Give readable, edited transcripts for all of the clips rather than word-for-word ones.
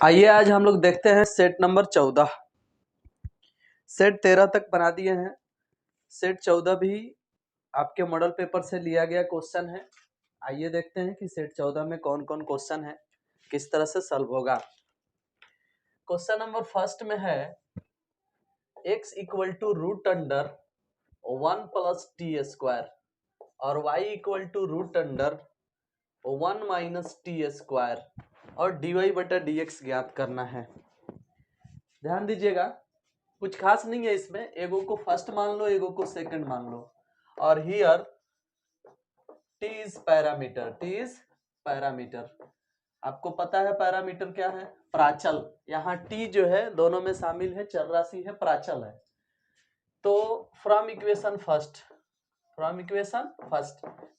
आइए आज हम लोग देखते हैं सेट नंबर 14। सेट 13 तक बना दिए हैं। सेट 14 भी आपके मॉडल पेपर से लिया गया क्वेश्चन है। आइए देखते हैं कि सेट 14 में कौन कौन क्वेश्चन है, किस तरह से सॉल्व होगा। क्वेश्चन नंबर फर्स्ट में है x equal to root under 1 plus t square और y equal to root under 1 minus t square और dy बटा dx ज्ञात करना है। ध्यान दीजिएगा, कुछ खास नहीं है इसमें। एगो को फर्स्ट मान लो, एगो को सेकंड मान लो। और here T is parameter, T is parameter. आपको पता है पैरामीटर क्या है? प्राचल। यहाँ टी जो है दोनों में शामिल है, चर राशि है, प्राचल है। तो फ्रॉम इक्वेशन फर्स्ट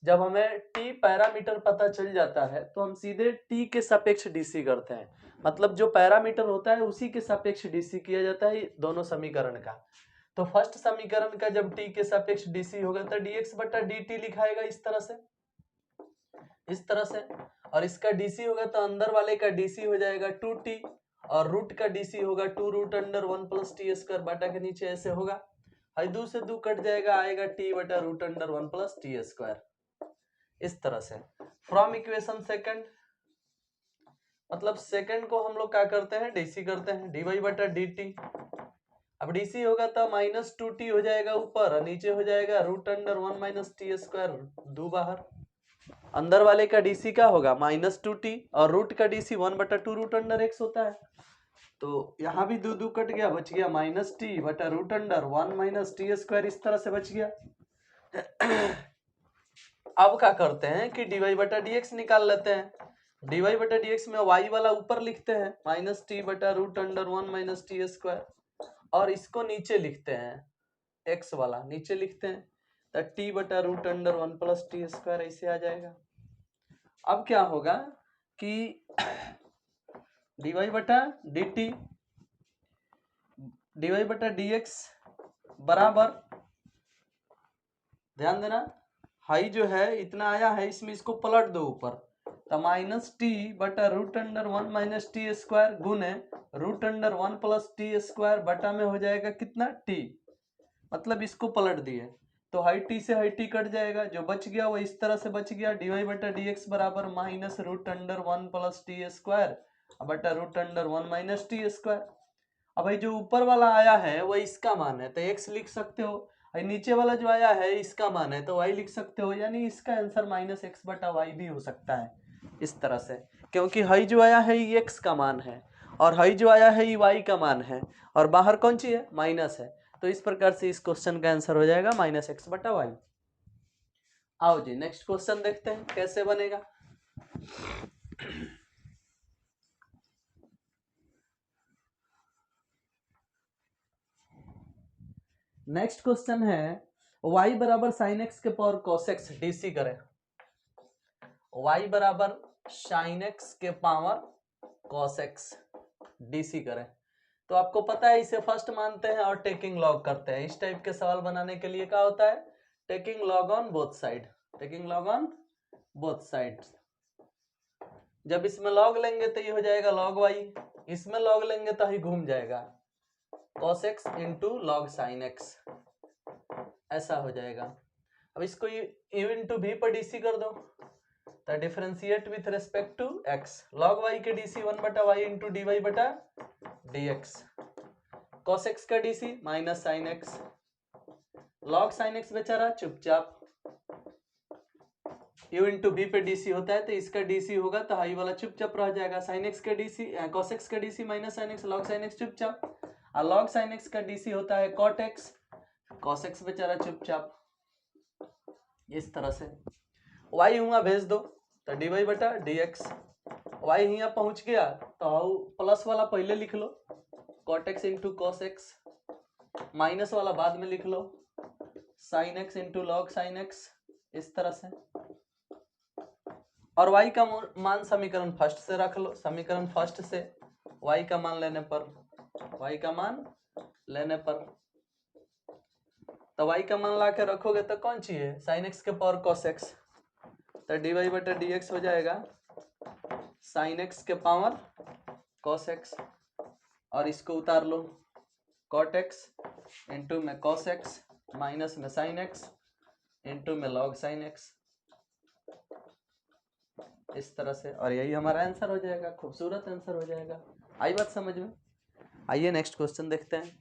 जब हमें टी पैरामीटर पता चल जाता है तो हम सीधे टी के सापेक्ष डीसी करते हैं। मतलब जो पैरामीटर होता है उसी के सापेक्ष डीसी किया जाता है दोनों समीकरण का। तो फर्स्ट समीकरण का जब टी के सापेक्ष डीसी होगा तो dx बटा dt लिखाएगा इस तरह से। और इसका डीसी होगा तो अंदर वाले का डीसी हो जाएगा 2t और रूट का डीसी होगा 2 root under 1 plus t square बटा के नीचे ऐसे होगा। दो से दो कट जाएगा, आएगा टी बटा root under 1 plus t square इस तरह से। फ्रॉम इक्वेशन सेकंड मतलब सेकंड को हम लोग क्या करते हैं? डीसी करते हैं, dy बटा dt। अब डीसी होगा तो माइनस 2t हो जाएगा ऊपर और नीचे हो जाएगा root under 1 minus t square, दो बाहर। अंदर वाले का डीसी क्या होगा? माइनस 2t और रूट का डीसी 1 बटा 2 रूट अंडर x होता है। तो यहाँ भी दो दो कट गया, बच गया माइनस टी बटा root under 1 minus t square इस तरह से बच गया। अब क्या करते हैं कि dy बटा dx निकाल लेते हैं। dy बटा dx में y वाला ऊपर लिखते हैं माइनस टी बटा root under 1 minus t square और इसको नीचे लिखते हैं, x वाला नीचे लिखते हैं तो टी बटा root under 1 plus t square ऐसे आ जाएगा। अब क्या होगा कि dy बटा dt dy बटा dx बराबर, ध्यान देना, हाई जो है इतना आया है, इसमें इसको पलट दो ऊपर तो माइनस टी बटा root under 1 minus t square गुने root under 1 plus t square बटा में हो जाएगा कितना? टी। मतलब इसको पलट दिए तो हाई टी से हाई टी कट जाएगा, जो बच गया वो इस तरह से बच गया। dy बटा dx बराबर minus root under 1 plus t square बटा root under 1 minus t square. अब भाई जो ऊपर वाला आया है वो इसका मान है तो x लिख सकते हो, नीचे वाला जो आया है इसका मान है तो y लिख सकते हो। यानी इसका आंसर माइनस एक्स बटा वाई भी हो सकता है इस तरह से, क्योंकि हाई जो आया है ये x का मान है और हाई जो आया है ये y का मान है और बाहर कौन सी है? माइनस है। तो इस प्रकार से इस क्वेश्चन का आंसर हो जाएगा माइनस एक्स बटा वाई। आओ जी नेक्स्ट क्वेश्चन देखते हैं कैसे बनेगा। नेक्स्ट क्वेश्चन है y बराबर साइन एक्स के पावर cos x डीसी करें। y बराबर साइन एक्स के पावर cos x डीसी करें। तो आपको पता है इसे फर्स्ट मानते हैं और टेकिंग लॉग करते हैं। इस टाइप के सवाल बनाने के लिए क्या होता है? Taking log on both side, taking log on both side. जब इसमें लॉग लेंगे तो ये हो जाएगा लॉग y, इसमें लॉग लेंगे तो ही घूम जाएगा cos x into log sine x, ऐसा हो जाएगा। अब इसको u इंटू v पर डीसी कर दो तो differentiate with respect to x, log y के डीसी 1 बटा y इंटू डी वाई बटा dx, cos x का DC minus sine x, log sine x बेचारा चुपचाप, u इंटू v पे डीसी होता है तो इसका डीसी होगा तो हाई वाला चुपचाप रह जाएगा। साइन x का डीसी cos x का DC minus sine x, log sine x चुपचाप, और log साइन x का डीसी होता है cot x, cos x बेचारा चुपचाप इस तरह से। y हुआ भेज दो तो dy बटा dx, y यहाँ पहुंच गया तो प्लस वाला पहले लिख लो cot x into cos x, minus वाला बाद में लिख लो sin x into log sin x इस तरह से। और y का मान समीकरण फर्स्ट से रख लो, समीकरण फर्स्ट से y का मान लेने पर, y का मान लेने पर तो y का मान ला के रखोगे तो कौन सी है? sin x के पावर cos x, तो dy बटा dx हो जाएगा साइन एक्स के पावर कॉस एक्स, और इसको उतार लो कॉट एक्स इंटू में कॉस एक्स माइनस में साइन एक्स इंटू में लॉग साइन एक्स, इस तरह से, और यही हमारा आंसर हो जाएगा। खूबसूरत आंसर हो जाएगा। आई बात समझ में? आइए नेक्स्ट क्वेश्चन देखते हैं।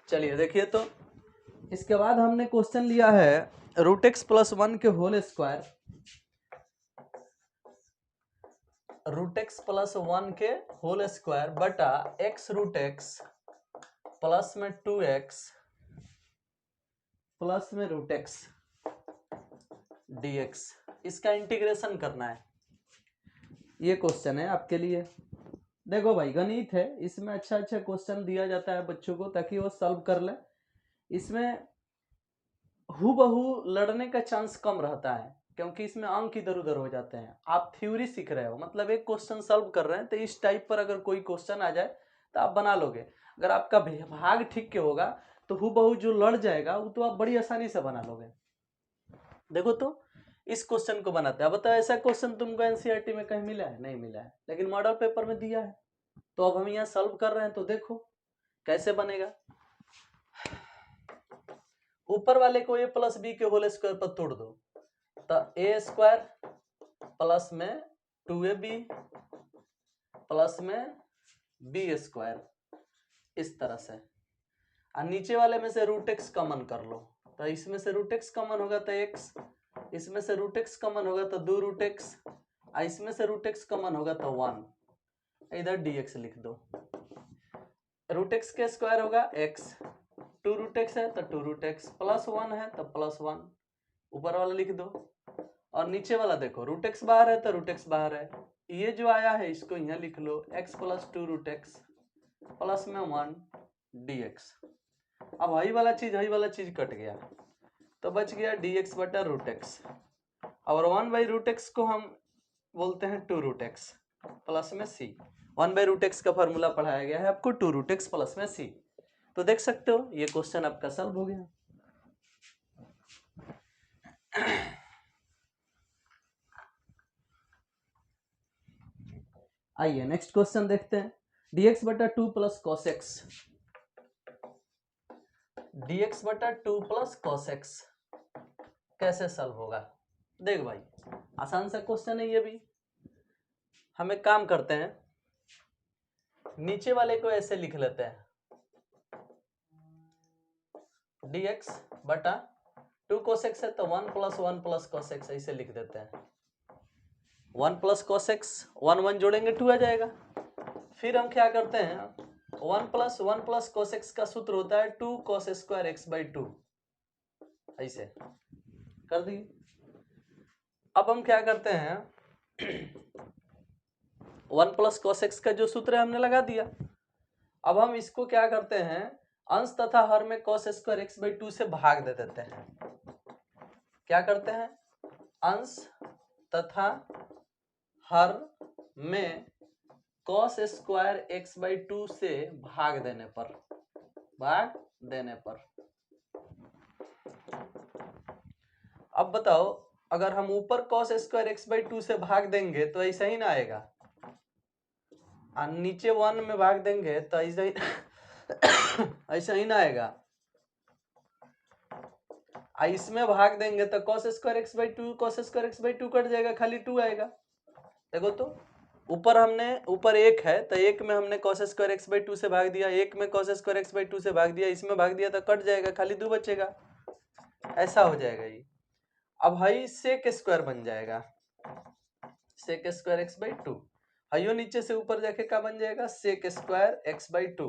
चलिए देखिए, तो इसके बाद हमने क्वेश्चन लिया है रूट एक्स प्लस 1 के whole square, root x plus 1 के होल स्क्वायर बटा एक्स रूट एक्स प्लस में 2x प्लस में रूट एक्स dx, इसका इंटीग्रेशन करना है। ये क्वेश्चन है आपके लिए। देखो भाई, गणित है, इसमें अच्छा अच्छा क्वेश्चन दिया जाता है बच्चों को ताकि वो सॉल्व कर ले। इसमें हूबहू लड़ने का चांस कम रहता है क्योंकि इसमें अंक इधर उधर हो जाते हैं। आप थ्योरी सीख रहे हो, मतलब एक क्वेश्चन सॉल्व कर रहे हैं, तो इस टाइप पर अगर कोई क्वेश्चन आ जाए तो आप बना लोगे। अगर आपका भाग ठीक के होगा तो हूबहू जो लड़ जाएगा वो तो आप बड़ी आसानी से बना लोगे। देखो तो इस क्वेश्चन को बनाते हैं। बताओ ऐसा क्वेश्चन तुमको एनसीईआरटी में कहीं मिला है? नहीं मिला है, लेकिन मॉडल पेपर में दिया है। तो अब हम यहाँ सॉल्व कर रहे हैं, तो देखो कैसे बनेगा। ऊपर वाले को a प्लस बी के होल स्क्वायर पर तोड़ दो, तो a स्क्वायर प्लस में 2ab प्लस में b स्क्वायर, इस तरह से। और नीचे वाले में से रूट एक्स कॉमन कर लो, तो इसमें से रूट एक्स कॉमन होगा तो x, इसमें से रूट एक्स कॉमन होगा तो 2 रूट एक्स, और इसमें से रूट एक्स कॉमन होगा तो 1, इधर dx लिख दो। रूट एक्स के स्क्वायर होगा x, 2 रूट एक्स है तो 2 रूट एक्स, प्लस 1 है तो प्लस 1, ऊपर वाला लिख दो। और नीचे वाला देखो, रूट एक्स बाहर है तो रूट एक्स बाहर है, ये जो आया है इसको यहाँ लिख लो, x plus 2 root x plus में 1 dx। अब वही वाला चीज कट गया तो बच गया dx बटा रूट एक्स, और 1 बाई रूट एक्स को हम बोलते हैं 2 रूट एक्स प्लस में c। 1 बाई रूट एक्स का फॉर्मूला पढ़ाया गया है आपको, 2 रूट एक्स प्लस में c। तो देख सकते हो ये क्वेश्चन आपका सॉल्व हो गया। आइए नेक्स्ट क्वेश्चन देखते हैं। dx बटा 2 प्लस कॉस एक्स, dx बटा 2 प्लस कॉस एक्स कैसे सॉल्व होगा? देख भाई, आसान सा क्वेश्चन है ये भी। हम एक काम करते हैं, नीचे वाले को ऐसे लिख लेते हैं, dx बटा 2 cos x है तो 1 प्लस cos x, ऐसे लिख देते हैं। 1 प्लस cos x, 1 1 जोड़ेंगे 2 आ जाएगा। फिर हम क्या करते हैं, 1 प्लस cos x का सूत्र होता है 2 cos स्क्वायर x बाई 2, ऐसे कर दी। अब हम क्या करते हैं, 1 प्लस cos x का जो सूत्र है हमने लगा दिया। अब हम इसको क्या करते हैं, अंश तथा हर में cos स्क्वायर x बाई 2 से भाग दे देते हैं। क्या करते हैं, अंश तथा हर में cos स्क्वायर x बाई 2 से भाग देने पर, अब बताओ अगर हम ऊपर cos स्क्वायर x बाई 2 से भाग देंगे तो ऐसा ही ना आएगा, और नीचे 1 में भाग देंगे तो ऐसा ही ऐसा ही ना आएगा। इसमें भाग देंगे तो cos square x by 2 cos square x by 2 cut जाएगा, खाली 2 आएगा। देखो तो ऊपर 1 है तो 1 में हमने cos स्क्वायर x बाई 2 से भाग दिया, 1 में cos स्क्वायर x बाई 2 से भाग दिया, इसमें भाग दिया तो कट जाएगा, खाली 2 बचेगा। ऐसा हो जाएगा ये। अब भाई sec स्क्वायर बन जाएगा, sec स्क्वायर x बाई 2, हाइयो नीचे से ऊपर जाके क्या बन जाएगा, sec square x by 2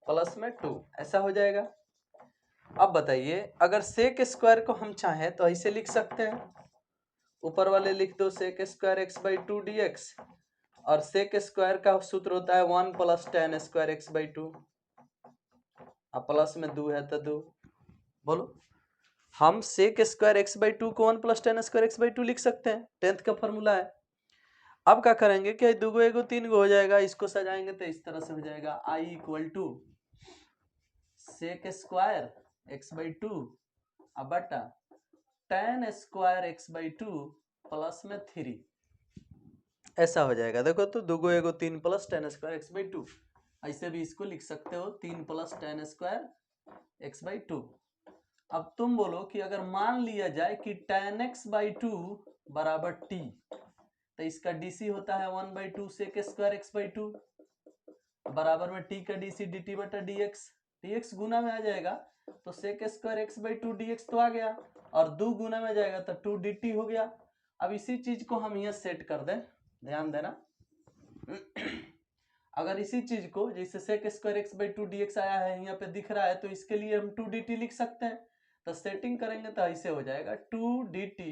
plus में 2, ऐसा हो जाएगा। अब बताइए अगर sec स्क्वायर को हम चाहें तो ऐसे लिख सकते हैं, ऊपर वाले लिख दो sec square x by 2 dx, और sec स्क्वायर का सूत्र होता है 1 plus tan square x by 2, अब प्लस में 2 है तो 2। बोलो, हम sec स्क्वायर x बाई 2 को 1 plus tan square x by 2 लिख सकते हैं, 10th का फॉर्मूला है। अब क्या करेंगे कि 2 को 1 को 3 को हो जाएगा, इसको सजाएंगे तो इस तरह से हो जाएगा, i equal to sec square x by two अब बटा tan square x by two plus में 3, ऐसा हो जाएगा। देखो तो दो एगो 3 plus tan square x by two, ऐसे भी इसको लिख सकते हो 3 plus tan square x by two. अब तुम बोलो कि अगर मान लिया जाए कि टेन एक्स बाई टू बराबर टी, तो इसका डीसी होता है 1/2 sec square x by two बराबर में टी का डीसी डी टी बटा डी एक्स, डीएक्स गुना में आ जाएगा तो sec square x by to dx तो आ गया, और 2 गुना में जाएगा तो 2 dt हो गया। अब इसी चीज को हम यहाँ सेट कर दें, ध्यान देना। अगर इसी चीज को जैसे sec square x by two d x आया है यहाँ पे दिख रहा है, तो इसके लिए हम 2 dt लिख सकते हैं। तो सेटिंग करेंगे तो ऐसे हो जाएगा 2 dt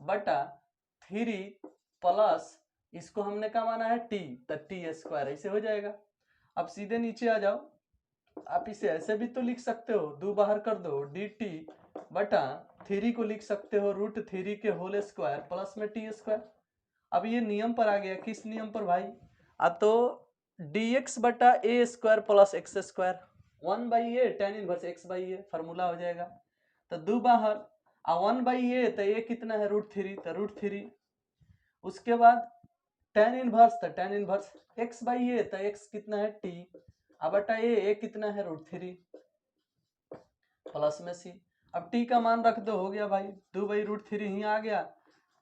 बटा 3 प्लस इसको हमने क्या माना है टी, तो टी स्क्वायर ऐसे हो जाएगा। अब सीधे नीचे आ जाओ, आप इसे ऐसे भी तो लिख सकते हो, 2 बाहर कर दो dt बटा 3 को लिख सकते हो √3 के होल स्क्वायर प्लस में टी स्क्वायर। अब ये नियम पर आ गया, किस नियम पर भाई? तो dx बटा a square plus x square 1/a tan inverse x by a formula हो जाएगा। तो 2 बाहर 1/a तो ये कितना है √3, तो √3, उसके बाद tan इनवर्स तो tan इनवर्स x बाई ए तो x कितना है t, अब बटा ए कितना है √3 प्लस में c। अब t का मान रख दो, हो गया भाई 2/√3 यहाँ आ गया,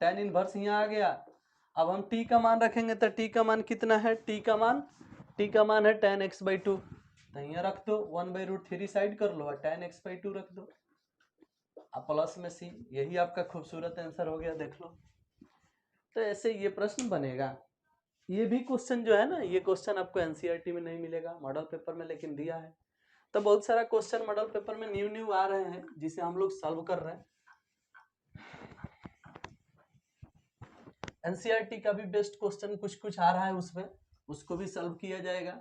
tan इनवर्स यहाँ आ गया। अब हम t का मान रखेंगे तो t का मान कितना है, t का मान है tan x बाई टू, तो यहाँ रख दो 1/√3 साइड कर लो और tan x बाई टू रख दो, अब प्लस में c। यही आपका खूबसूरत आंसर हो गया, देख लो। तो ऐसे ये प्रश्न बनेगा। ये भी क्वेश्चन जो है ना, ये क्वेश्चन आपको एनसीईआरटी में नहीं मिलेगा, मॉडल पेपर में लेकिन दिया है। तो बहुत सारा क्वेश्चन मॉडल पेपर में न्यू आ रहे हैं जिसे हम लोग सॉल्व कर रहे हैं। एनसीईआरटी का भी बेस्ट क्वेश्चन कुछ आ रहा है उसमें, उसको भी सॉल्व किया जाएगा।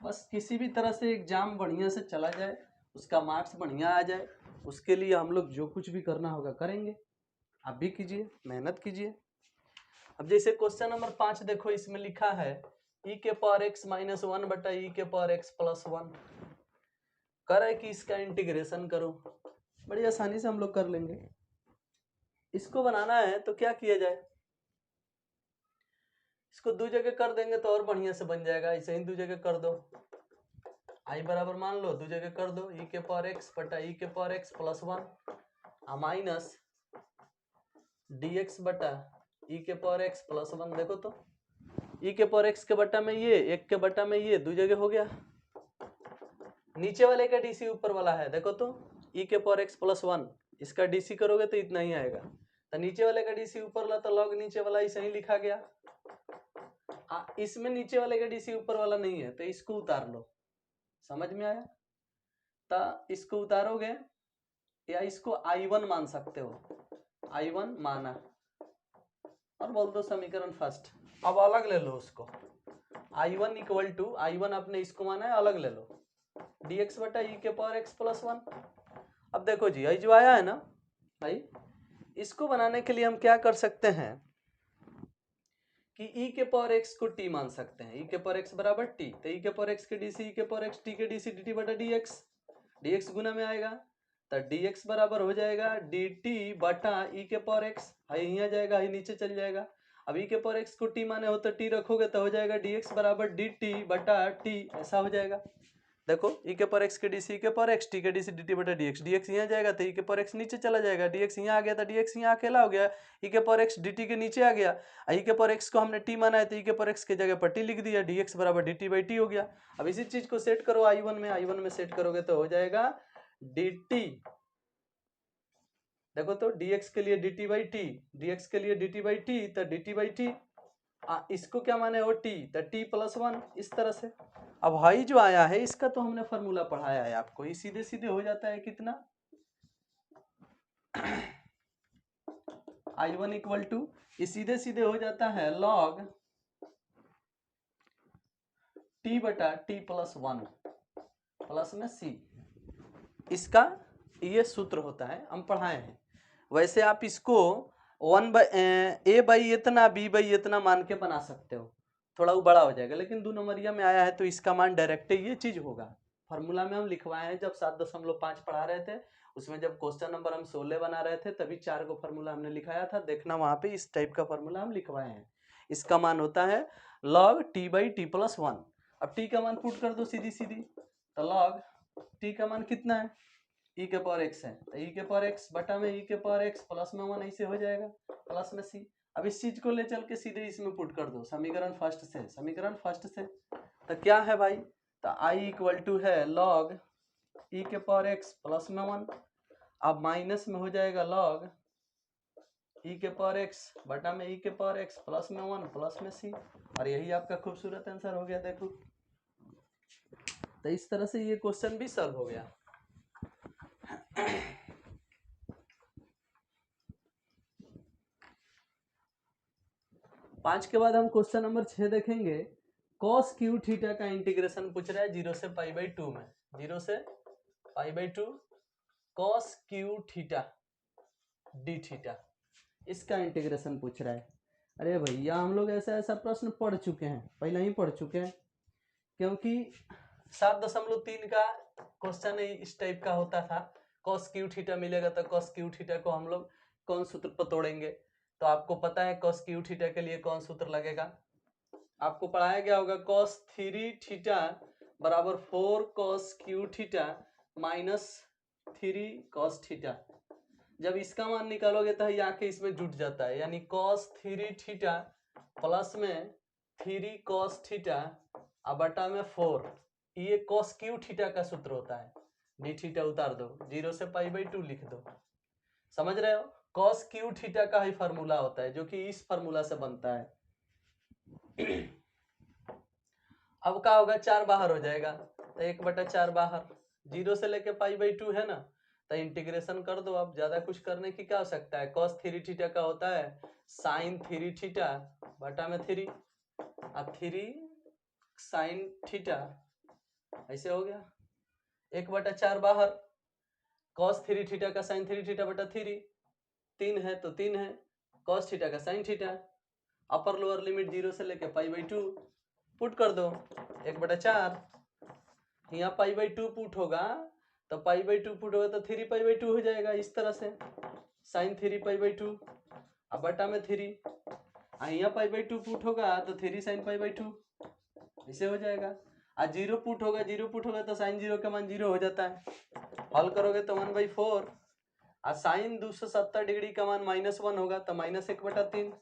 बस किसी भी तरह से एग्जाम बढ़िया से चला जाए, उसका मार्क्स बढ़िया आ जाए, उसके लिए हम लोग जो कुछ भी करना होगा करेंगे। आप भी कीजिए, मेहनत कीजिए। अब जैसे क्वेश्चन नंबर 5 देखो, इसमें लिखा है e के पावर x माइनस 1 बटा e के पावर x प्लस 1, कर है कि इसका इंटीग्रेशन करो। बड़ी आसानी से हम लोग कर लेंगे। इसको बनाना है तो क्या किया जाए, इसको 2 जगह कर देंगे तो और बढ़िया से बन जाएगा। ऐसे ही 2 जगह कर दो, i बराबर मान लो 2 जगह कर दो e के पावर x बटा e के power x plus 1 minus dx बटा e के पावर x प्लस 1। देखो तो e के पावर x के बटा में ये, 1 के बटा में ये, 2 जगह हो गया। नीचे वाले का डीसी ऊपर वाला है, देखो तो e के पावर x प्लस 1, इसका डीसी करोगे तो इतना ही आएगा। तो नीचे वाले का डीसी ऊपर वाला, तो लॉग नीचे वाला ऐसे ही लिखा गया। इसमें नीचे वाले का डीसी ऊपर वाला नहीं है तो इसको उतार लो, समझ में आया? तो इसको उतारोगे या इसको I1 मान सकते हो, I1 माना और बोल दो समीकरण फर्स्ट। अब अलग ले लो उसको, I1 इक्वल टू I1 आपने इसको माना है, अलग ले लो dx बटा e के पावर x प्लस 1। अब देखो जी, ये जो आया है ना भाई, इसको बनाने के लिए हम क्या कर सकते हैं कि e के पावर x को t मान सकते हैं, e के पावर x बराबर t, तो e के पावर x के डीसी e के पावर x t के डीसी dt बटा dx गुना में आएगा, तो dx बराबर हो जाएगा dt बटा e के पावर x, हाई यहाँ जाएगा, हाई नीचे चल जाएगा। अब e के पावर x को t माने हो तो t रखोगे तो हो जाएगा dx बराबर dt बटा t, ऐसा हो जाएगा। देखो e के पावर x के डीसी के पावर x, t के डीसी dt बटा dx यहाँ जाएगा तो e के पावर x नीचे चला जाएगा, dx यहाँ आ गया तो dx यहाँ अकेला हो गया, e के पावर x dt के नीचे आ गया। e के पावर x को हमने t माना है तो e के पावर x के जगह पर t लिख दिया, dx बराबर dt बाई t हो गया। अब इसी चीज को सेट करो I1 में सेट करोगे तो हो जाएगा dt, देखो तो dx के लिए dt बाई t, dx के लिए dt बाई t, तो dt बाई t, इसको क्या माने हो t, तो t प्लस 1, इस तरह से। अब हाई जो आया है इसका तो हमने फॉर्मूला पढ़ाया है आपको, ये सीधे सीधे हो जाता है कितना I1 इक्वल टू, ये सीधे सीधे हो जाता है log t बटा t प्लस 1 प्लस में c, इसका ये सूत्र होता है, हम पढ़ाए हैं। वैसे आप इसको a बाई इतना b बाई इतना मान के बना सकते हो, थोड़ा वो बड़ा हो जाएगा, लेकिन 2 नंबरिया में आया है तो इसका मान डायरेक्ट ये चीज होगा। फॉर्मूला में हम लिखवाए हैं, जब 7.5 पढ़ा रहे थे उसमें जब क्वेश्चन नंबर हम 16 बना रहे थे तभी 4 को फॉर्मूला हमने लिखाया था, देखना वहां पे इस टाइप का फॉर्मूला हम लिखवाए हैं। इसका मान होता है log t/t+1। अब t का मान पुट कर दो सीधी सीधी, तो log t का मान कितना है, e के पावर x है, तो e के पावर x बटा में e के पावर x प्लस में 1 ऐसे हो जाएगा, प्लस में c। अब इस चीज को ले चल के सीधे इसमें पुट कर दो समीकरण फर्स्ट से, तो क्या है भाई, तो i इक्वल टू है log e के पावर x प्लस में 1, अब माइनस में हो जाएगा log e के पावर x बटा में e के पावर x प्लस में 1 प्लस में c, और यही आपका खूबसूरत आंसर हो गया। देखो तो इस तरह से ये क्वेश्चन भी सॉल्व हो गया। पांच के बाद हम क्वेश्चन नंबर 6 देखेंगे। cos क्यू थीटा का इंटीग्रेशन पूछ रहा है 0 से π/2 में, 0 से π/2 cos Q theta D theta, इसका इंटीग्रेशन पूछ रहा है। अरे भैया हम लोग ऐसा प्रश्न पढ़ चुके हैं, पहले ही पढ़ चुके हैं, क्योंकि 7.3 का क्वेश्चन इस टाइप का होता था। cos क्यू थीटा मिलेगा तो cos क्यू थीटा को हम लोग कौन सूत्र पर तोड़ेंगे, तो आपको पता है cos क्यू थीटा के लिए कौन सूत्र लगेगा, आपको पढ़ाया गया होगा cos 3 थीटा बराबर 4 cos Q theta minus 3 cos theta. जब इसका मान निकालोगे तो ये आके इसमें जुट जाता है, यानी cos 3 थीटा प्लस में 3 cos थीटा अब बटा में 4, ये cos क्यू थीटा का सूत्र होता है। डी थीटा उतार दो, 0 से π/2 लिख दो, समझ रहे हो, cos क्यू थीटा का ही फार्मूला होता है जो कि इस फार्मूला से बनता है। अब क्या होगा, 4 बाहर हो जाएगा, तो 1/4 बाहर, 0 से लेके π/2 है ना, तो इंटीग्रेशन कर दो। अब ज्यादा कुछ करने की क्या आवश्यकता है, cos 3 थीटा का होता है sin 3 थीटा बटा में 3, अब 3 sin थीटा ऐसे हो गया, 1/4 बाहर, cos 3 थीटा का sin 3 थीटा बटा 3, 3 है तो 3 है, cos थीटा का sin theta, upper lower limit 0 से लेके π/2 पुट कर दो, 1/4, यहाँ π/2 पुट होगा तो π/2 पुट होगा तो 3 π/2 हो जाएगा, इस तरह से sin 3 π/2 अब बटा में 3, यहाँ π/2 पुट होगा तो 3 sin π/2 ऐसे हो जाएगा, और 0 पुट होगा तो sin 0 का मान 0 हो जाता है, हल करोगे तो 1/4, और sin 270 डिग्री का मान -1 होगा तो -1/3,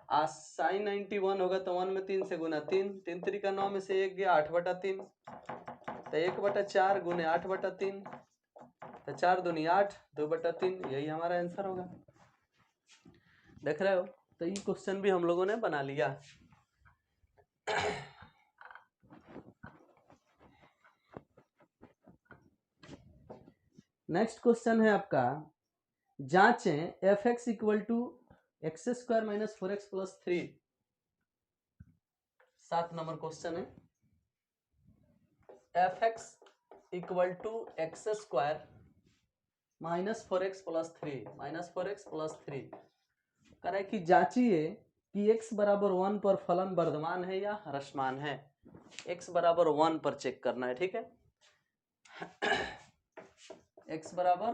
आज sin 91 होगा तो 1 में 3 से गुना 3, 3 3 का 9 में से 1 गया 8/3, तो 1/4 गुने 8/3, तो 4 दूनी 8, 2/3, यही हमारा आंसर होगा। देख रहे हो, तो ये क्वेश्चन भी हम लोगों ने बना लिया। नेक्स्ट क्वेश्चन है आपका, जांचें f(x = x² - 4x + 3), 7 number question है, f(x = x² - 4x + 3 -4x + 3 करे कि जांचिए कि x बराबर 1 पर फलन वर्धमान है या ह्रासमान है, x बराबर 1 पर चेक करना है, ठीक है, x बराबर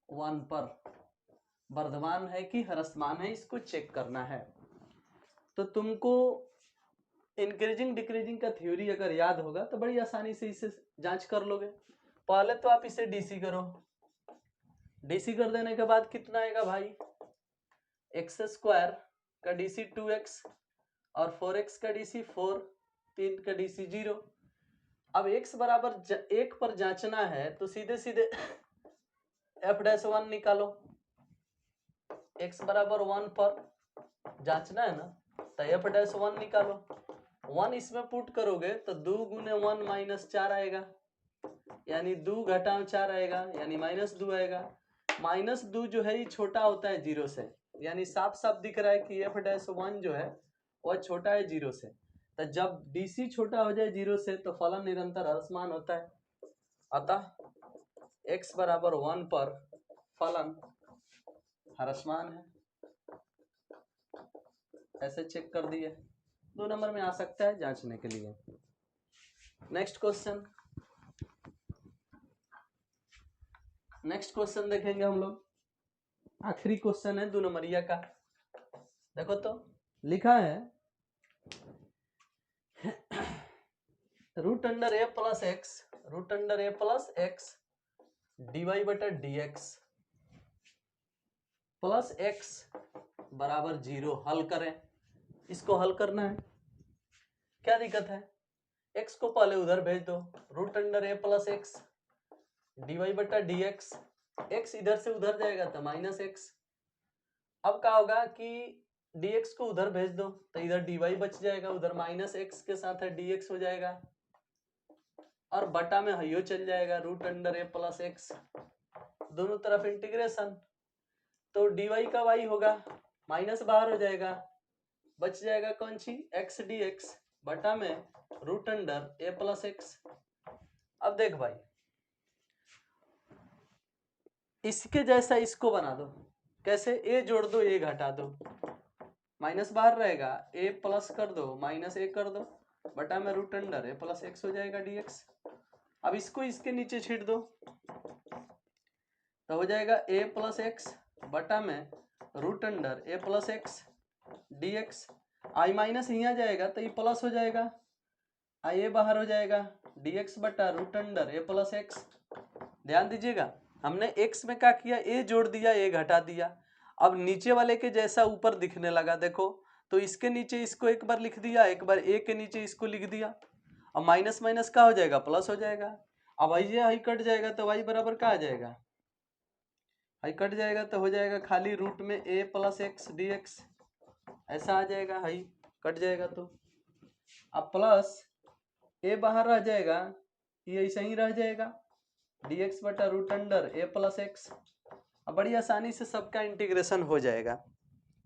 1 पर वर्धमान है कि ह्रासमान है, इसको चेक करना है। तो तुमको इंक्रीजिंग डिक्रीजिंग का थ्योरी अगर याद होगा तो बड़ी आसानी से इसे जांच कर लोगे। पहले तो आप इसे डीसी करो, डीसी कर देने के बाद कितना आएगा भाई, x² का डीसी 2x और 4x का डीसी 4, 3 का डीसी 0। अब x बराबर 1 पर जांचना है तो सीधे सीधे f'1 निकालो, x बराबर 1 पर जांचना है ना, तो f'1 निकालो, 1 इसमें पुट करोगे तो 2 गुने 1 - 4 आएगा, यानी 2 घटाव 4 आएगा, यानी -2 आएगा। -2 जो है ये छोटा होता है 0 से, यानी साफ साफ दिख रहा है कि f'1 जो है वह छोटा है 0 से, तो जब डीसी छोटा हो जाए 0 से तो फलन निरंतर ह्रासमान होता है, अतः x बराबर 1 पर फलन ह्रासमान है, ऐसे चेक कर दिए। 2 नंबर में आ सकता है जांचने के लिए। नेक्स्ट क्वेश्चन देखेंगे हम लोग। आखिरी क्वेश्चन है 2 नंबरिया का। देखो तो लिखा है रूट अंडर ए प्लस एक्स dy बटा dx प्लस एक्स बराबर 0 हल करें। इसको हल करना है, क्या दिक्कत है? x को पहले उधर भेज दो, रूट अंडर ए प्लस एक्स dy बटा dx, x इधर से उधर जाएगा तो माइनस एक्स। अब क्या होगा कि dx को उधर भेज दो तो इधर dy बच जाएगा, उधर माइनस एक्स के साथ है dx हो जाएगा, और बटा में हयो चल जाएगा रूट अंडर ए प्लस एक्स, दोनों तरफ इंटीग्रेशन, तो dy का y होगा, माइनस बाहर हो जाएगा, बच जाएगा कौन सी x dx बटा में रूट अंडर ए प्लस एक्स। अब देख भाई, इसके जैसा इसको बना दो, कैसे? a जोड़ दो, a घटा दो, माइनस बाहर रहेगा, a प्लस कर दो, माइनस a कर दो, बटा में रूट अंडर ए प्लस एक्स हो जाएगा dx। अब इसको इसके नीचे छीट दो तो हो जाएगा a प्लस एक्स बटा में रूट अंडर ए प्लस एक्स dx। आई माइनस यहाँ जाएगा तो ये प्लस हो जाएगा, आई ए बाहर हो जाएगा, dx बटा रूट अंडर ए प्लस एक्स। ध्यान दीजिएगा, हमने x में क्या किया, a जोड़ दिया, a घटा दिया। अब नीचे वाले के जैसा ऊपर दिखने लगा, देखो तो इसके नीचे इसको एक बार लिख दिया, एक बार a के नीचे इसको लिख दिया। अब माइनस माइनस का हो जाएगा, प्लस हो जाएगा। अब आई कट जाएगा तो y बराबर क्या आ जाएगा, आई कट जाएगा तो हो जाएगा खाली रूट में a प्लस एक्स dx, ऐसा आ जाएगा, हाई कट जाएगा तो अब प्लस a बाहर रह जाएगा, ये ऐसा ही रह जाएगा dx बटा root under a plus x. अब बड़ी आसानी से सबका इंटीग्रेशन हो जाएगा।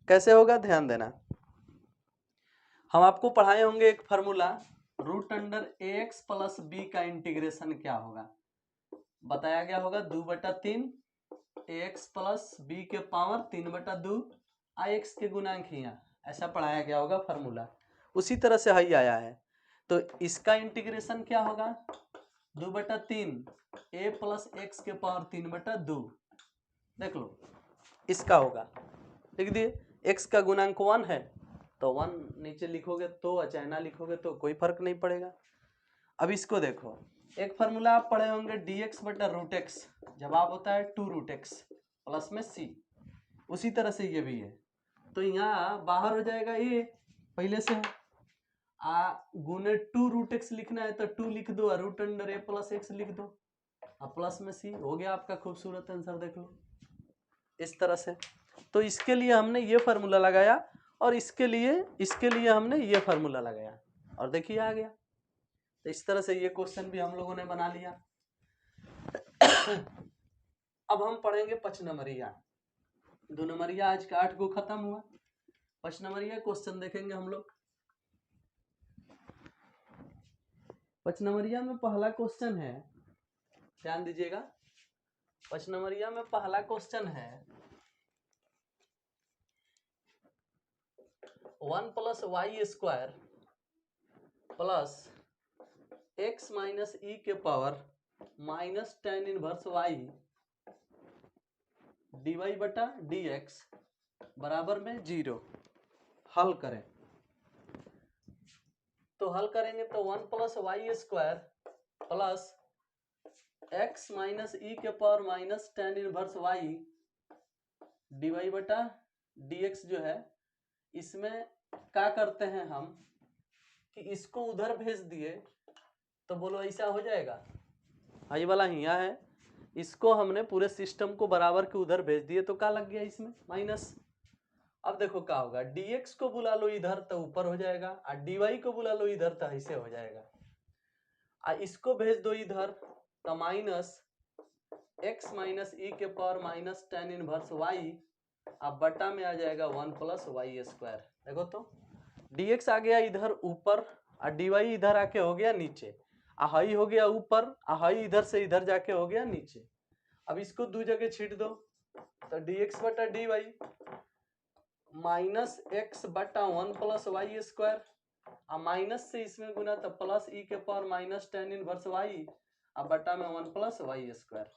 कैसे होगा ध्यान देना, हम आपको पढ़ाए होंगे एक फार्मूला, रूट अंडर ए एक्स प्लस बी का इंटीग्रेशन क्या होगा, बताया गया होगा 2/3 ax प्लस बी के पावर 3/2 ix के गुणांक हिया, ऐसा पढ़ाया गया होगा फार्मूला, उसी तरह से हाई आया है। तो इसका इंटीग्रेशन क्या होगा, 2/3 a प्लस एक्स के पावर 3/2, देख लो इसका होगा, लिख दिए। x का गुणांक 1 है तो 1 नीचे लिखोगे तो, चाहे ना लिखोगे तो कोई फर्क नहीं पड़ेगा। अब इसको देखो, एक फार्मूला आप पढ़े होंगे dx बटा रूट एक्स, जवाब होता है 2 रूट एक्स प्लस में c, उसी तरह से ये भी है। तो यहाँ बाहर हो जाएगा ये पहले से गुने 2 रूट एक्स लिखना है तो 2 लिख दो, रूट अंडर ए प्लस एक्स लिख दो, अब प्लस में c हो गया आपका खूबसूरत आंसर, देख लो इस तरह से। तो इसके लिए हमने ये फार्मूला लगाया और इसके लिए हमने ये फार्मूला लगाया, और देखिए आ गया। तो इस तरह से ये क्वेश्चन भी हम लोगों ने बना लिया। अब हम पढ़ेंगे 5 नंबरिया, 2 नंबरिया आज का 8 को खत्म हुआ, 5 नंबरिया क्वेश्चन देखेंगे हम लोग। 5 नंबरिया में पहला क्वेश्चन है, ध्यान दीजिएगा, 5 नंबरिया में पहला क्वेश्चन है 1 plus y square plus x minus e के power minus tan inverse y dy बटा dx बराबर में 0, हल करें। तो हल करेंगे तो 1 plus y square plus x minus e के power minus tan inverse y dy बटा dx जो है, इसमें क्या करते हैं हम कि इसको उधर भेज दिए तो बोलो ऐसा हो जाएगा, आई वाला यहाँ है, इसको हमने पूरे सिस्टम को बराबर के उधर भेज दिए तो क्या लग गया इसमें माइनस। अब देखो क्या होगा, dx को बुला लो इधर तो ऊपर हो जाएगा, और dy को बुला लो इधर तो ऐसे हो जाएगा, और इसको भेज दो इधर तो माइनस x माइनस ई के power minus tan inverse y, अब बटा में आ जाएगा 1 प्लस वाई स्क्वायर। देखो तो dx आ गया इधर ऊपर और dy इधर आके हो गया नीचे, हाई हो गया ऊपर, हाई इधर से इधर जाके हो गया नीचे। अब इसको दो जगह छीट दो तो dx बटा dy माइनस एक्स बटा 1 प्लस वाई स्क्वायर, अब माइनस से इसमें गुना तो प्लस ई के power minus tan inverse y, अब बटा में 1 प्लस वाई स्क्वायर।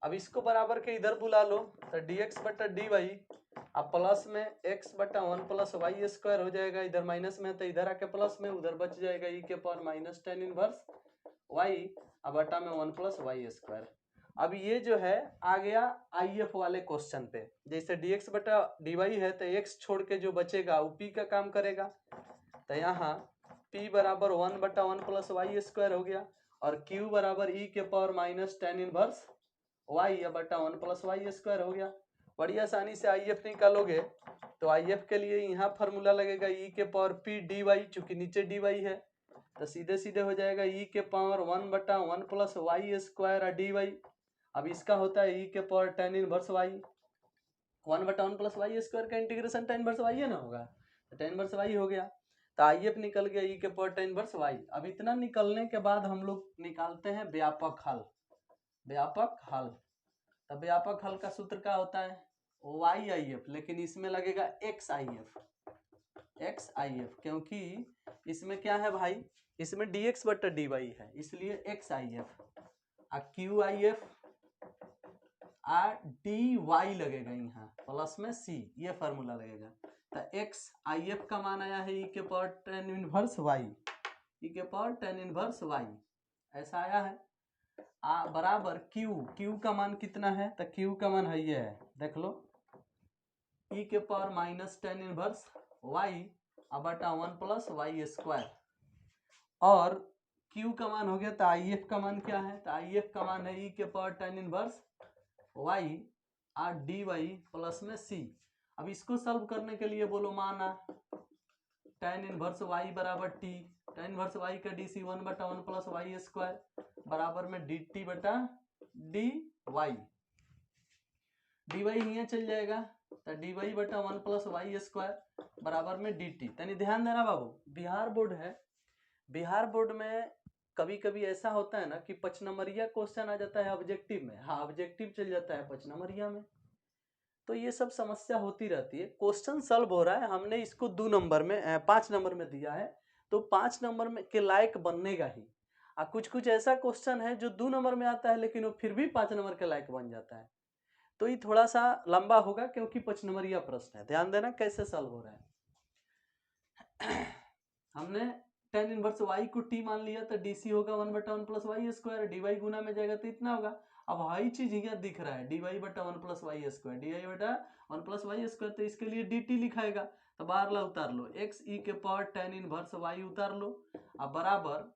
अब इसको बराबर के इधर बुला लो तो dx बटा dy, अब प्लस में x बटा 1 प्लस वाई स्क्वायर हो जाएगा, इधर माइनस में तो इधर आके प्लस में, उधर बच जाएगा ई के power minus tan inverse y, अब बटा में 1 प्लस वाई स्क्वायर। अब ये जो है आ गया आईएफ वाले क्वेश्चन पे, जैसे dx बटा dy है तो x छोड़ के जो बचेगा वो p का काम करेगा, तो यहाँ p बराबर 1 बटा 1 प्लस वाई स्क्वायर हो गया, और q बराबर ई के power minus tan inverse y या बटा 1 प्लस वाई स्क्वायर हो गया। बड़ी आसानी से आईएफ निकालोगे तो आईएफ के लिए यहाँ फार्मूला लगेगा ई के पावर पी डी वाई, चूंकि नीचे डी वाई है तो सीधे सीधे हो जाएगा ई के पावर 1 बटा 1 plus y square d y. अब इसका होता है ई के पावर टेन इनवर्स वाई, 1 बटा 1 प्लस वाई स्क्वायर का इंटीग्रेशन टेन इनवर्स वाई है ना होगा, तो टेन इनवर्स वाई हो गया, तो आईएफ निकल गया ई के पावर टेन इनवर्स वाई। अब इतना निकलने के बाद हम लोग निकालते हैं व्यापक हल। व्यापक हल, तो व्यापक हल का सूत्र क्या होता है, वाई आई एफ, लेकिन इसमें लगेगा x I F, x I F, क्योंकि इसमें क्या है भाई, इसमें dx बटा dy है, इसलिए x I F, Q I F d y लगेगा यहाँ प्लस में c, ये फार्मूला लगेगा। तो एक्स आई एफ का मान आया है ई के पावर टेन इनवर्स वाई, ई के पावर टेन इनवर्स वाई, ऐसा आया है। बराबर क्यू का मान कितना है, तो क्यू का मान है ये है, देख लो, ई के power minus tan inverse y बटा 1 प्लस वाई स्क्वायर, और क्यू का मान हो गया, तो आई एफ का मान क्या है, तो आई एफ का मान है ई के power tan inverse y d y plus में सी। अब इसको सॉल्व करने के लिए बोलो माना टेन इनवर्स वाई बराबर टी, टेन इनवर्स वाई का डी सी 1 बटा 1 प्लस वाई स्क्वायर बराबर में डी टी बटा डी वाई, डी वाई यहाँ चल जाएगा, तो डी वाई बटा 1 प्लस वाई स्क्वायर बराबर में डी टी। तनी ध्यान देना बाबू, बिहार बोर्ड है, बिहार बोर्ड में कभी कभी ऐसा होता है ना कि 5 नंबरिया क्वेश्चन आ जाता है ऑब्जेक्टिव में, हाँ ऑब्जेक्टिव चल जाता है 5 नंबरिया में, तो ये सब समस्या होती रहती है। क्वेश्चन सॉल्व हो रहा है, हमने इसको 2 नंबर में 5 नंबर में दिया है, तो 5 नंबर में के लायक बननेगा ही। कुछ कुछ ऐसा क्वेश्चन है जो 2 नंबर में आता है लेकिन वो फिर भी 5 नंबर के लायक बन जाता है, तो ये थोड़ा सा लंबा होगा क्योंकि 5 नंबरिया प्रश्न है। ध्यान देना कैसे सॉल्व हो रहा है। हमने टेन इनवर्स वाई को टी मान लिया, तो डी सी होगा 1 बटा 1 plus y square, d y गुना में जाएगा तो इतना होगा। अब वही चीज यहाँ दिख रहा है डी वाई बटा 1 plus y square, d y बटा 1 प्लस वाई स्क्वायर, तो इसके लिए डी टी लिखाएगा, तो बाहर ला उतार लो, एक्स ई के पावर टेन इनवर्स वाई उतार लो, अब बराबर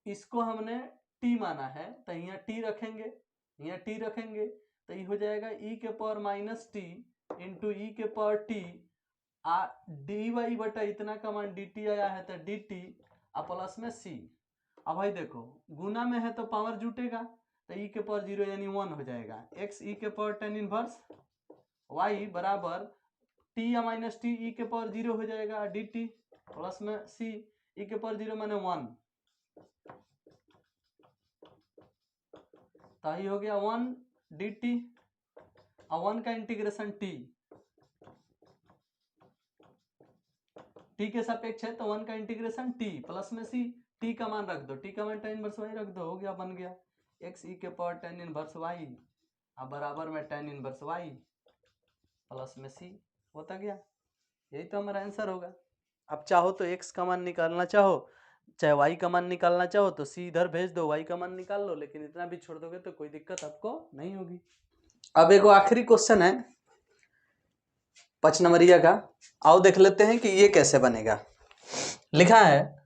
इसको हमने टी माना है तो यहाँ टी रखेंगे, यहाँ टी रखेंगे तो ये हो जाएगा ई के पावर माइनस टी इंटू ई के पावर टी डी वाई बटा इतना का मान डी टी आया है, तो डी टी प्लस में सी। अब भाई देखो गुना में है तो पावर जुटेगा, तो ई के पावर 0 यानी 1 हो जाएगा, एक्स ई के पावर टेन इनवर्स वाई बराबर टी या माइनस टी ई के पावर 0 हो जाएगा, डी टी प्लस में सी, ई के पावर 0 माने 1, तो ये हो गया 1 डी टी, 1 का इंटीग्रेशन टी के सापेक्ष है, तो 1 का इंटीग्रेशन टी प्लस में सी, टी का मान रख दो, टी का मान टेन इनवर्स वाई रख दो, हो गया, बन गया एक्स ई के पावर टेन इनवर्स वाई बराबर में टेन इनवर्स वाई प्लस में सी, होता गया, यही तो हमारा आंसर होगा। अब चाहो तो एक्स का मान निकालना चाहो चाहे वाई का मान निकालना चाहो तो सी इधर भेज दो, वाई का मान निकाल लो, लेकिन इतना भी छोड़ दोगे तो कोई दिक्कत आपको नहीं होगी। अब एक आखिरी क्वेश्चन है 5 नंबरिया का, आओ देख लेते हैं कि ये कैसे बनेगा। लिखा है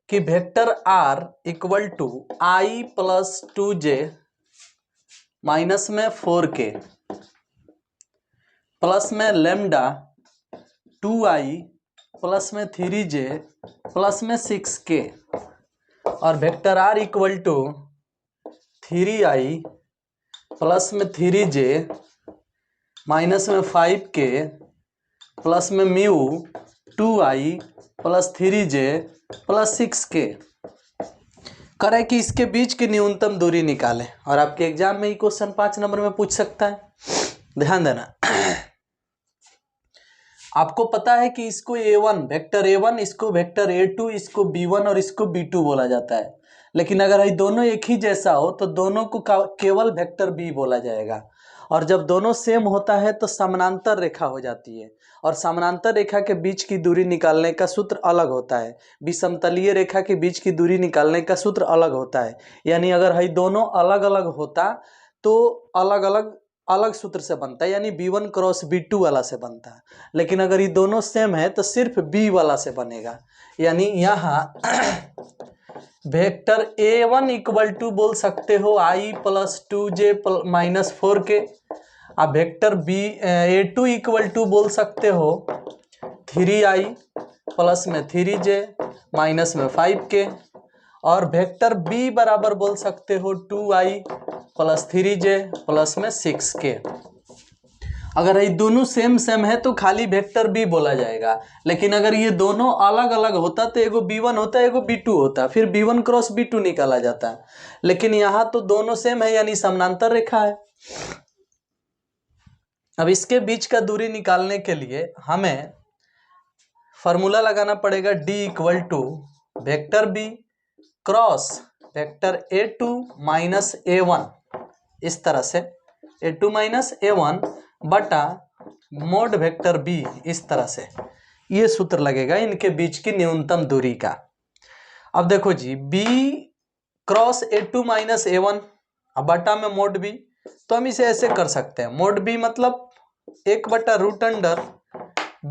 कि vector r equal to i plus 2j minus में 4k प्लस में लेमडा 2i प्लस में 3j प्लस में 6k, और vector r equal to 3i plus में 3j माइनस में 5k प्लस में mu 2i plus 3j plus 6k, करे कि इसके बीच की न्यूनतम दूरी निकालें। और आपके एग्जाम में ये क्वेश्चन 5 नंबर में पूछ सकता है, ध्यान देना। आपको पता है कि इसको A1 वेक्टर A1, इसको वेक्टर A2, इसको B1 और इसको B2 बोला जाता है। लेकिन अगर ये दोनों एक ही जैसा हो तो दोनों को केवल वेक्टर B बोला जाएगा। और जब दोनों सेम होता है तो समानांतर रेखा हो जाती है, और समानांतर रेखा के बीच की दूरी निकालने का सूत्र अलग होता है। विषमतलीय रेखा के बीच की दूरी निकालने का सूत्र अलग होता है। यानी अगर ये दोनों अलग अलग होता तो अलग सूत्र से बनता है, यानी B1 क्रॉस B2 वाला से बनता है। लेकिन अगर ये दोनों सेम है तो सिर्फ B वाला से बनेगा। यानी यहाँ वेक्टर A1 इक्वल टू बोल सकते हो I plus 2J minus 4K। अब वेक्टर A2 इक्वल टू बोल सकते हो 3I प्लस में 3J माइनस में 5K। और वेक्टर B बराबर बोल सकते हो 2I प्लस 3J प्लस में 6K। अगर ये दोनों सेम है तो खाली वेक्टर B बोला जाएगा। लेकिन अगर ये दोनों अलग अलग होता तो एगो B1 होता, एगो B2 होता, फिर B1 क्रॉस B2 निकाला जाता है। लेकिन यहाँ तो दोनों सेम है, यानी समानांतर रेखा है। अब इसके बीच का दूरी निकालने के लिए हमें फॉर्मूला लगाना पड़ेगा D equal to vector B cross vector A2 minus A1, इस तरह से A2 माइनस A1 बटा मोड वेक्टर B, इस तरह से ये सूत्र लगेगा इनके बीच की न्यूनतम दूरी का। अब देखो जी, B cross A2 minus A1 अब बटा में मोड B, तो हम इसे ऐसे कर सकते हैं। मोड B मतलब 1 बटा रूट अंडर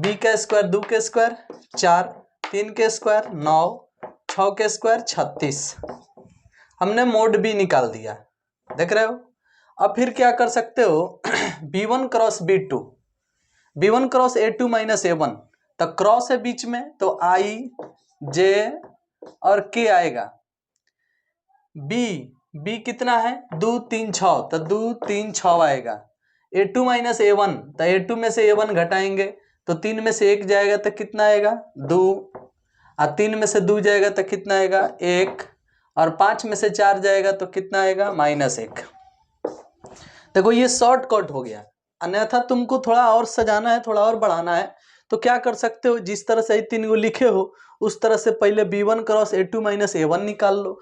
B का स्क्वायर 2 के स्क्वायर 4, 3 के स्क्वायर 9, 6 के स्क्वायर 36। हमने मोड B निकाल दिया, देख रहे हो। अब फिर क्या कर सकते हो B1 cross B2, B1 cross A2 minus A1, तो क्रॉस है बीच में तो I J और K आएगा। B कितना है 2 3 6, तो 2 3 6 आएगा। A2 माइनस A1, तो A2 में से A1 घटाएंगे तो 3 में से 1 जाएगा तो कितना आएगा 2, और 3 में से 2 जाएगा तो कितना आएगा 1, और 5 में से 4 जाएगा तो कितना आएगा -1। देखो ये शॉर्टकट हो गया। अन्यथा तुमको थोड़ा और सजाना है, थोड़ा और बढ़ाना है, तो क्या कर सकते हो, जिस तरह से 3 को लिखे हो उस तरह से पहले B1 cross A2 minus A1 निकाल लो,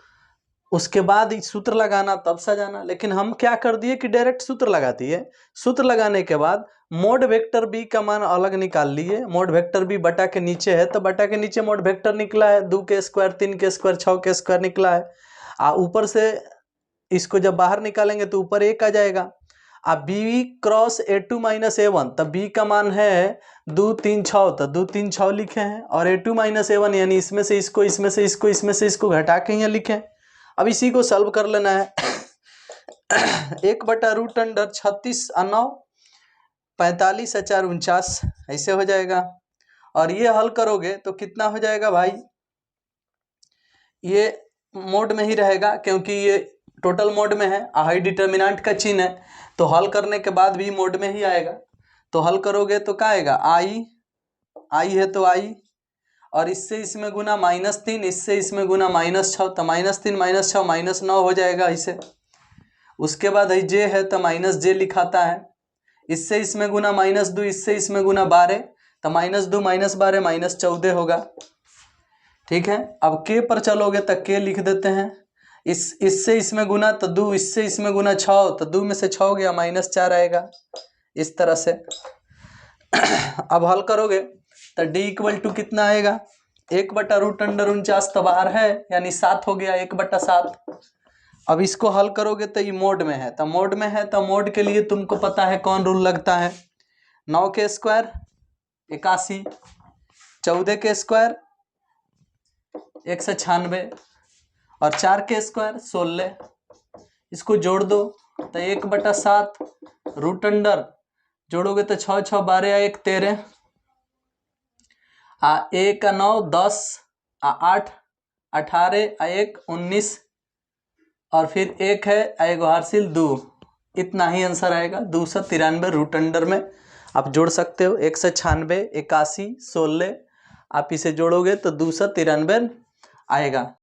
उसके बाद सूत्र लगाना तब सजाना। लेकिन हम क्या कर दिए कि डायरेक्ट सूत्र लगा दिए। सूत्र लगाने के बाद मोड वेक्टर B का मान अलग निकाल लिए। मोड वेक्टर B बटा के नीचे है तो बटा के नीचे मोड वेक्टर निकला है 2 के स्क्वायर 3 के स्क्वायर 6 के स्क्वायर निकला है। ऊपर से इसको जब बाहर निकालेंगे तो ऊपर 1 आ जाएगा। अब B cross A2 minus A1, तब B का मान है 2 3 6, तो 2 3 6 लिखे हैं, और A2 माइनस A1 यानी इसमें से इसको इसमें से इसको इसमें से इसको घटा के यहाँ लिखे। अब इसी को सॉल्व कर लेना है 1 बटा रूट अंडर 36 और 9 45 और 4 49, ऐसे हो जाएगा। और ये हल करोगे तो कितना हो जाएगा भाई, ये मोड में ही रहेगा क्योंकि ये टोटल मोड में है, हाई डिटर्मिनेंट का चिन्ह है, तो हल करने के बाद भी मोड में ही आएगा। तो हल करोगे तो क्या आएगा I है तो I, और इससे इसमें गुना -3, इससे इसमें गुना -6, तो -3 -6 -9 हो जाएगा इसे। उसके बाद J है तो -J लिखाता है, इससे इसमें गुना -2, इससे इसमें गुना 12, तो -2 -12 -14 होगा। ठीक है, अब K पर चलोगे तो K लिख देते हैं, इससे इसमें गुना तो 2, इससे इसमें गुना 6, तो 2 में से 6 गया -4 आएगा, इस तरह से। अब हल करोगे तो D इक्वल टू कितना आएगा 1 बटा रूट अंडर 49, तो बाहर है यानी 7 हो गया 1 बटा 7। अब इसको हल करोगे तो ये मोड में है, तो मोड में है तो मोड के लिए तुमको पता है कौन रूल लगता है, 9 के स्क्वायर 81, 14 के स्क्वायर 196, और 4 के स्क्वायर 16। इसको जोड़ दो तो 1 बटा 7 रूट अंडर जोड़ोगे तो 6 6 12 1 13, 1 9 10, 8 18, 1 19, और फिर 1 है आएगा हासिल 2, इतना ही आंसर आएगा 293 रूट अंडर में। आप जोड़ सकते हो 196 81 16, आप इसे जोड़ोगे तो 293 आएगा।